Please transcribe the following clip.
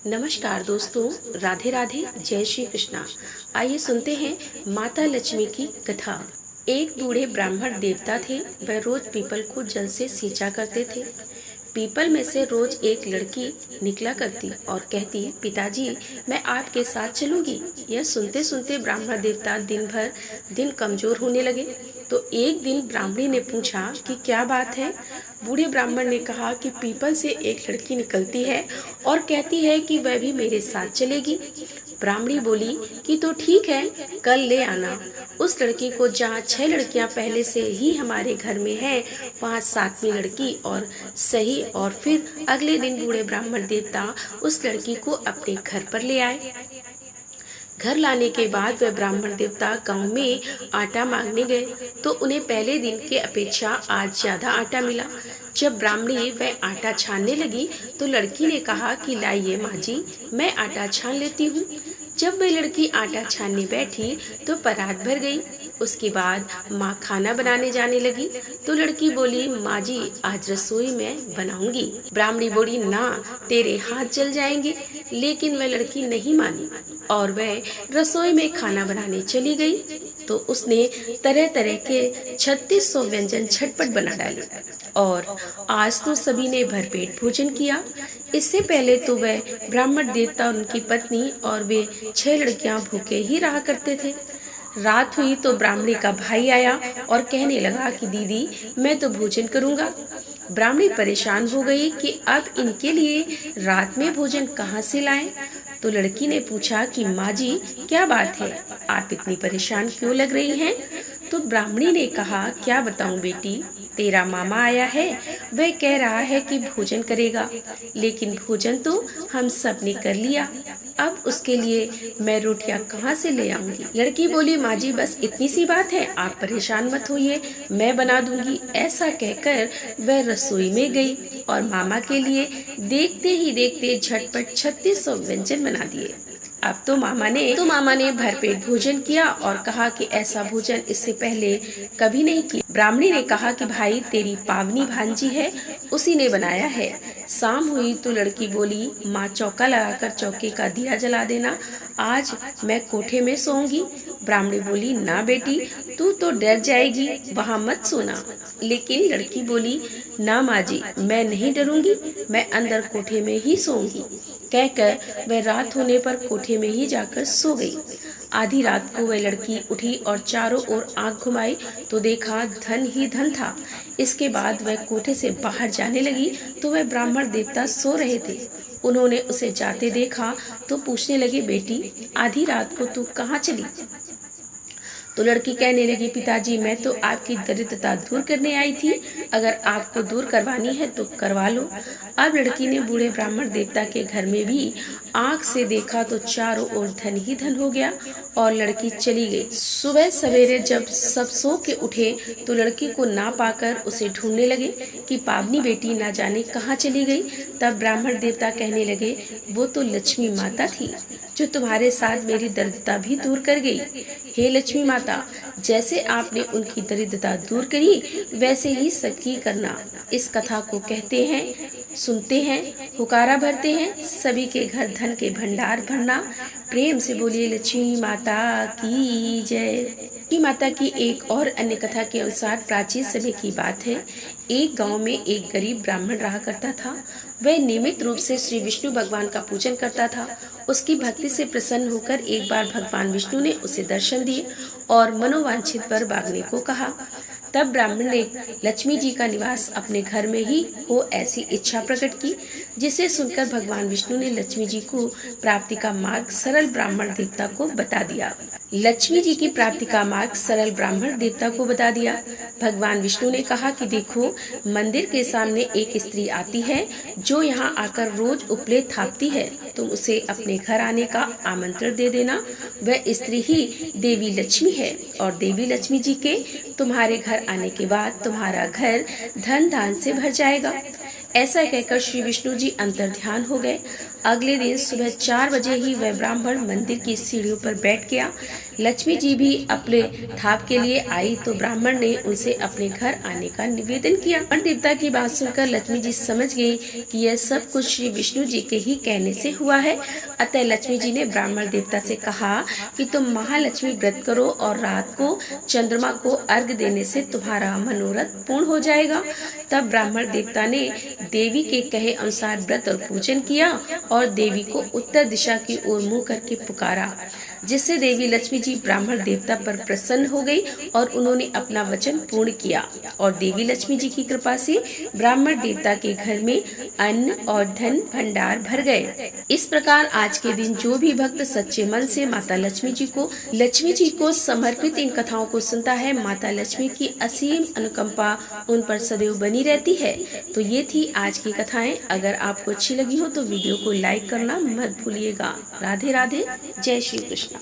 नमस्कार दोस्तों, राधे राधे, जय श्री कृष्णा। आइए सुनते हैं माता लक्ष्मी की कथा। एक बूढ़े ब्राह्मण देवता थे। वह रोज पीपल को जल से सींचा करते थे। पीपल में से रोज एक लड़की निकला करती और कहती, पिताजी मैं आपके साथ चलूंगी। यह सुनते सुनते ब्राह्मण देवता दिन कमजोर होने लगे। तो एक दिन ब्राह्मणी ने पूछा कि क्या बात है। बूढ़े ब्राह्मण ने कहा कि पीपल से एक लड़की निकलती है और कहती है कि वह भी मेरे साथ चलेगी। ब्राह्मणी बोली कि तो ठीक है, कल ले आना। उस लड़की को जहाँ 6 लड़कियां पहले से ही हमारे घर में हैं, वहाँ 7वीं लड़की और सही। और फिर अगले दिन बूढ़े ब्राह्मण देवता उस लड़की को अपने घर पर ले आए। घर लाने के बाद वह ब्राह्मण देवता गांव में आटा मांगने गए तो उन्हें पहले दिन के अपेक्षा आज ज्यादा आटा मिला। जब ब्राह्मणी वह आटा छानने लगी तो लड़की ने कहा कि लाइए माँ जी, मैं आटा छान लेती हूँ। जब वह लड़की आटा छानने बैठी तो परात भर गई। उसके बाद माँ खाना बनाने जाने लगी तो लड़की बोली, माँ जी आज रसोई में बनाऊंगी। ब्राह्मणी बोली, ना तेरे हाथ जल जाएंगे। लेकिन वह लड़की नहीं मानी और वह रसोई में खाना बनाने चली गई। तो उसने तरह तरह के 3600 व्यंजन झटपट बना डाले और आज तो सभी ने भरपेट भोजन किया। इससे पहले तो वह ब्राह्मण देवता, उनकी पत्नी और वे 6 लड़कियां भूखे ही रहा करते थे। रात हुई तो ब्राह्मणी का भाई आया और कहने लगा कि दीदी मैं तो भोजन करूंगा। ब्राह्मणी परेशान हो गई कि अब इनके लिए रात में भोजन कहाँ से लाएं। तो लड़की ने पूछा कि माँ जी क्या बात है, आप इतनी परेशान क्यों लग रही हैं? तो ब्राह्मणी ने कहा, क्या बताऊं बेटी, तेरा मामा आया है। वह कह रहा है कि भोजन करेगा, लेकिन भोजन तो हम सब ने कर लिया। अब उसके लिए मैं रोटियां कहाँ से ले आऊंगी? लड़की बोली, माँ जी बस इतनी सी बात है, आप परेशान मत होइए, मैं बना दूंगी। ऐसा कहकर वह रसोई में गई और मामा के लिए देखते ही देखते झटपट 3600 व्यंजन बना दिए। अब तो मामा ने भरपेट भोजन किया और कहा कि ऐसा भोजन इससे पहले कभी नहीं किया। ब्राह्मणी ने कहा कि भाई तेरी पावनी भांजी है, उसी ने बनाया है। शाम हुई तो लड़की बोली, माँ चौका लगाकर चौके का दिया जला देना, आज मैं कोठे में सोऊंगी। ब्राह्मणी बोली, ना बेटी तू तो डर जाएगी, वहाँ मत सोना। लेकिन लड़की बोली, ना माँ जी मैं नहीं डरूंगी, मैं अंदर कोठे में ही सोऊंगी। कहकर वह रात होने पर कोठे में ही जाकर सो गई। आधी रात को वह लड़की उठी और चारों ओर आंख घुमाई तो देखा धन ही धन था। इसके बाद वह कोठे से बाहर जाने लगी तो वह ब्राह्मण देवता सो रहे थे। उन्होंने उसे जाते देखा तो पूछने लगे, बेटी आधी रात को तू कहाँ चली? तो लड़की कहने लगी, पिताजी मैं तो आपकी दरिद्रता दूर करने आई थी, अगर आपको दूर करवानी है तो करवा लो। अब लड़की ने बूढ़े ब्राह्मण देवता के घर में भी आंख से देखा तो चारों ओर धन ही धन हो गया और लड़की चली गई। सुबह सवेरे जब सब सो के उठे तो लड़की को ना पाकर उसे ढूंढने लगे कि पावनी बेटी ना जाने कहाँ चली गई। तब ब्राह्मण देवता कहने लगे, वो तो लक्ष्मी माता थी जो तुम्हारे साथ मेरी दरिद्रता भी दूर कर गई। हे लक्ष्मी माता, जैसे आपने उनकी दरिद्रता दूर करी वैसे ही सबकी करना। इस कथा को कहते हैं, सुनते हैं, पुकारा भरते हैं, सभी के घर धन के भंडार भरना। प्रेम से बोलिए लक्ष्मी माता की जय। लक्ष्मी माता की एक और अन्य कथा के अनुसार प्राचीन समय की बात है। एक गांव में एक गरीब ब्राह्मण रहा करता था। वह नियमित रूप से श्री विष्णु भगवान का पूजन करता था। उसकी भक्ति से प्रसन्न होकर एक बार भगवान विष्णु ने उसे दर्शन दिए और मनोवांछित वर मांगने को कहा। तब ब्राह्मण ने लक्ष्मी जी का निवास अपने घर में ही हो ऐसी इच्छा प्रकट की, जिसे सुनकर भगवान विष्णु ने लक्ष्मी जी को प्राप्ति का मार्ग सरल ब्राह्मण देवता को बता दिया। लक्ष्मी जी की प्राप्ति का मार्ग सरल ब्राह्मण देवता को बता दिया। भगवान विष्णु ने कहा कि देखो, मंदिर के सामने एक स्त्री आती है जो यहाँ आकर रोज उपले थापती है, तुम उसे अपने घर आने का आमंत्रण दे देना। वह स्त्री ही देवी लक्ष्मी है और देवी लक्ष्मी जी के तुम्हारे घर आने के बाद तुम्हारा घर धन धान से भर जाएगा। ऐसा कहकर श्री विष्णु जी अंतर्ध्यान हो गए। अगले दिन सुबह 4 बजे ही वह ब्राह्मण मंदिर की सीढ़ियों पर बैठ गया। लक्ष्मी जी भी अपने थाप के लिए आई तो ब्राह्मण ने उनसे अपने घर आने का निवेदन किया। ब्राह्मण देवता की बात सुनकर लक्ष्मी जी समझ गई कि यह सब कुछ श्री विष्णु जी के ही कहने से हुआ है। अतः लक्ष्मी जी ने ब्राह्मण देवता से कहा कि तुम महालक्ष्मी व्रत करो और रात को चंद्रमा को अर्घ देने से तुम्हारा मनोरथ पूर्ण हो जाएगा। तब ब्राह्मण देवता ने देवी के कहे अनुसार व्रत और पूजन किया और देवी को उत्तर दिशा की ओर मुंह करके पुकारा, जिससे देवी लक्ष्मी जी ब्राह्मण देवता पर प्रसन्न हो गई और उन्होंने अपना वचन पूर्ण किया और देवी लक्ष्मी जी की कृपा से ब्राह्मण देवता के घर में अन्न और धन भंडार भर गए। इस प्रकार आज के दिन जो भी भक्त सच्चे मन से माता लक्ष्मी जी को समर्पित इन कथाओं को सुनता है, माता लक्ष्मी की असीम अनुकंपा उन पर सदैव बनी रहती है। तो ये थी आज की कथाएं। अगर आपको अच्छी लगी हो तो वीडियो को लाइक करना मत भूलिएगा। राधे राधे, जय श्री कृष्ण।